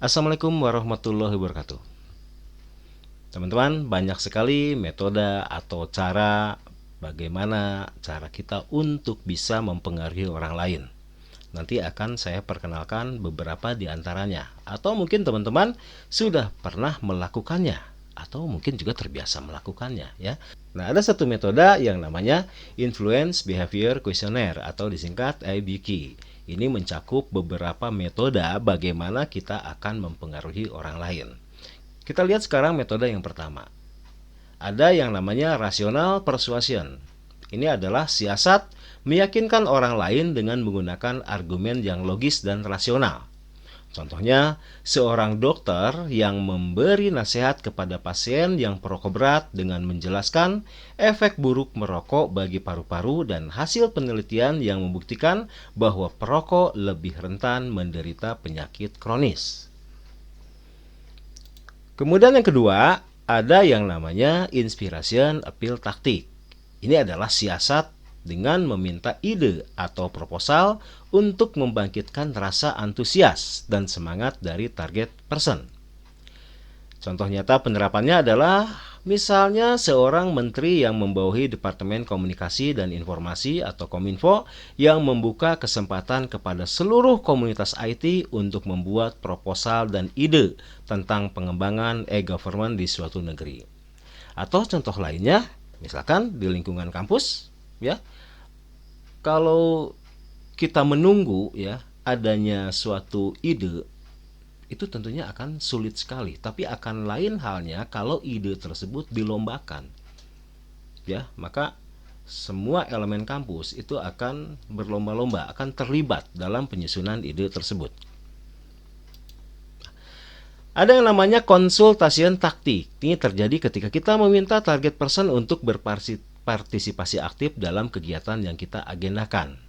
Assalamualaikum warahmatullahi wabarakatuh. Teman-teman, banyak sekali metode atau cara bagaimana cara kita untuk bisa mempengaruhi orang lain. Nanti akan saya perkenalkan beberapa di antaranya. Atau mungkin teman-teman sudah pernah melakukannya atau mungkin juga terbiasa melakukannya ya. Nah, ada satu metode yang namanya Influence Behavior Questionnaire atau disingkat IBQ. Ini mencakup beberapa metode bagaimana kita akan mempengaruhi orang lain. Kita lihat sekarang metode yang pertama. Ada yang namanya rational persuasion. Ini adalah siasat meyakinkan orang lain dengan menggunakan argumen yang logis dan rasional. Contohnya, seorang dokter yang memberi nasihat kepada pasien yang perokok berat dengan menjelaskan efek buruk merokok bagi paru-paru dan hasil penelitian yang membuktikan bahwa perokok lebih rentan menderita penyakit kronis. Kemudian yang kedua, ada yang namanya inspiration appeal tactic. Ini adalah siasat dengan meminta ide atau proposal untuk membangkitkan rasa antusias dan semangat dari target person. Contoh nyata penerapannya adalah misalnya seorang menteri yang membawahi Departemen Komunikasi dan Informasi atau Kominfo yang membuka kesempatan kepada seluruh komunitas IT untuk membuat proposal dan ide tentang pengembangan e-government di suatu negeri. Atau contoh lainnya, misalkan di lingkungan kampus, ya. Kalau kita menunggu ya adanya suatu ide, itu tentunya akan sulit sekali, tapi akan lain halnya kalau ide tersebut dilombakan. Ya, maka semua elemen kampus itu akan berlomba-lomba, akan terlibat dalam penyusunan ide tersebut. Ada yang namanya konsultasi taktik. Ini terjadi ketika kita meminta target person untuk berpartisipasi aktif dalam kegiatan yang kita agendakan.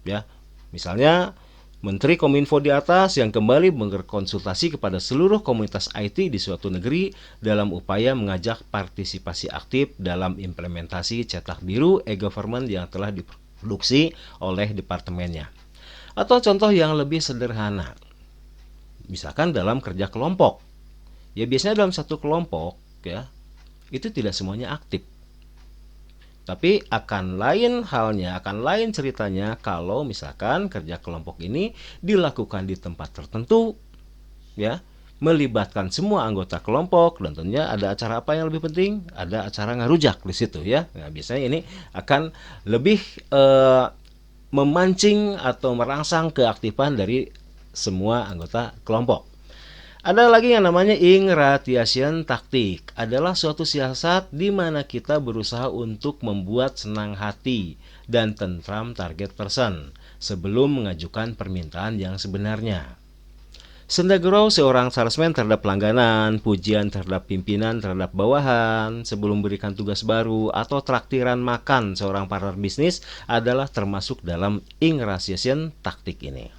Ya, misalnya Menteri Kominfo di atas yang kembali berkonsultasi kepada seluruh komunitas IT di suatu negeri dalam upaya mengajak partisipasi aktif dalam implementasi cetak biru e-government yang telah diproduksi oleh departemennya. Atau contoh yang lebih sederhana, misalkan dalam kerja kelompok. Ya biasanya dalam satu kelompok ya, itu tidak semuanya aktif. Tapi akan lain halnya, akan lain ceritanya kalau misalkan kerja kelompok ini dilakukan di tempat tertentu, ya, melibatkan semua anggota kelompok dan tentunya ada acara apa yang lebih penting? Ada acara ngarujak di situ ya. Nah, biasanya ini akan lebih memancing atau merangsang keaktifan dari semua anggota kelompok. Ada lagi yang namanya ingratiation taktik. Adalah suatu siasat di mana kita berusaha untuk membuat senang hati dan tentram target person sebelum mengajukan permintaan yang sebenarnya. Sendagurau seorang salesman terhadap pelangganan, pujian terhadap pimpinan terhadap bawahan, sebelum memberikan tugas baru, atau traktiran makan seorang partner bisnis adalah termasuk dalam ingratiation taktik ini.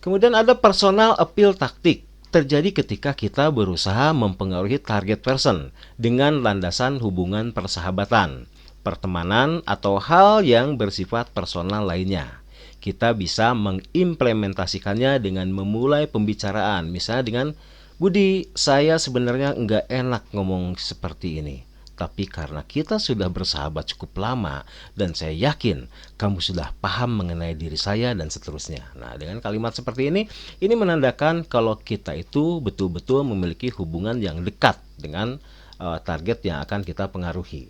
Kemudian ada personal appeal taktik. Terjadi ketika kita berusaha mempengaruhi target person dengan landasan hubungan persahabatan, pertemanan, atau hal yang bersifat personal lainnya. Kita bisa mengimplementasikannya dengan memulai pembicaraan, misalnya dengan, Budi, saya sebenarnya nggak enak ngomong seperti ini. Tapi karena kita sudah bersahabat cukup lama dan saya yakin kamu sudah paham mengenai diri saya dan seterusnya. Nah, dengan kalimat seperti ini menandakan kalau kita itu betul-betul memiliki hubungan yang dekat dengan target yang akan kita pengaruhi.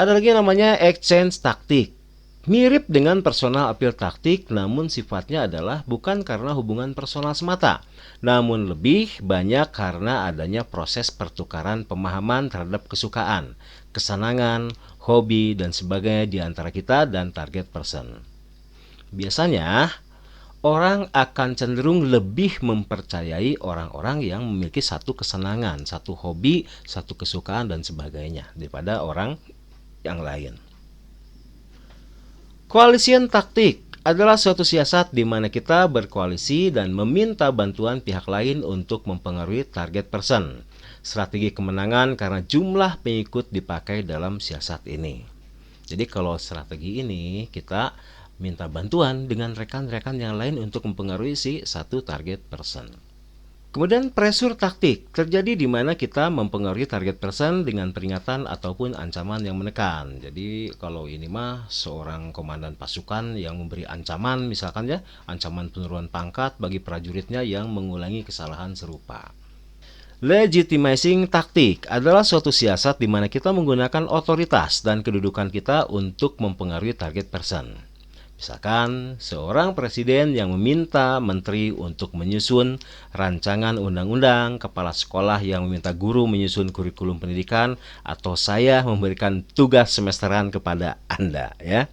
Ada lagi yang namanya exchange taktik. Mirip dengan personal appeal taktik, namun sifatnya adalah bukan karena hubungan personal semata, namun lebih banyak karena adanya proses pertukaran pemahaman terhadap kesukaan, kesenangan, hobi, dan sebagainya di antara kita dan target person. Biasanya, orang akan cenderung lebih mempercayai orang-orang yang memiliki satu kesenangan, satu hobi, satu kesukaan, dan sebagainya daripada orang yang lain. Coalition taktik adalah suatu siasat di mana kita berkoalisi dan meminta bantuan pihak lain untuk mempengaruhi target person. Strategi kemenangan karena jumlah pengikut dipakai dalam siasat ini. Jadi kalau strategi ini kita minta bantuan dengan rekan-rekan yang lain untuk mempengaruhi si satu target person. Kemudian pressure taktik terjadi di mana kita mempengaruhi target person dengan peringatan ataupun ancaman yang menekan. Jadi kalau ini mah seorang komandan pasukan yang memberi ancaman, misalkan ya, ancaman penurunan pangkat bagi prajuritnya yang mengulangi kesalahan serupa. Legitimizing taktik adalah suatu siasat di mana kita menggunakan otoritas dan kedudukan kita untuk mempengaruhi target person. Misalkan, seorang presiden yang meminta menteri untuk menyusun rancangan undang-undang, kepala sekolah yang meminta guru menyusun kurikulum pendidikan, atau saya memberikan tugas semesteran kepada Anda, ya.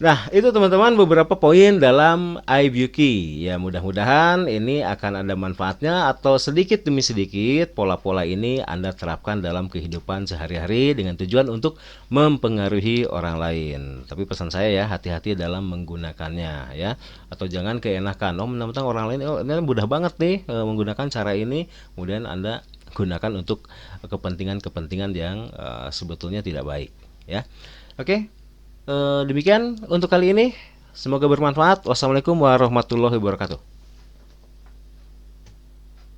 Nah, itu teman-teman beberapa poin dalam iBuki. Ya, mudah-mudahan ini akan ada manfaatnya atau sedikit demi sedikit pola-pola ini Anda terapkan dalam kehidupan sehari-hari dengan tujuan untuk mempengaruhi orang lain. Tapi pesan saya ya, hati-hati dalam menggunakannya ya. Atau jangan keenakan. Oh, mentang-mentang orang lain ini mudah banget nih menggunakan cara ini, kemudian Anda gunakan untuk kepentingan-kepentingan yang sebetulnya tidak baik ya. Oke. Demikian untuk kali ini. Semoga bermanfaat. Wassalamualaikum warahmatullahi wabarakatuh.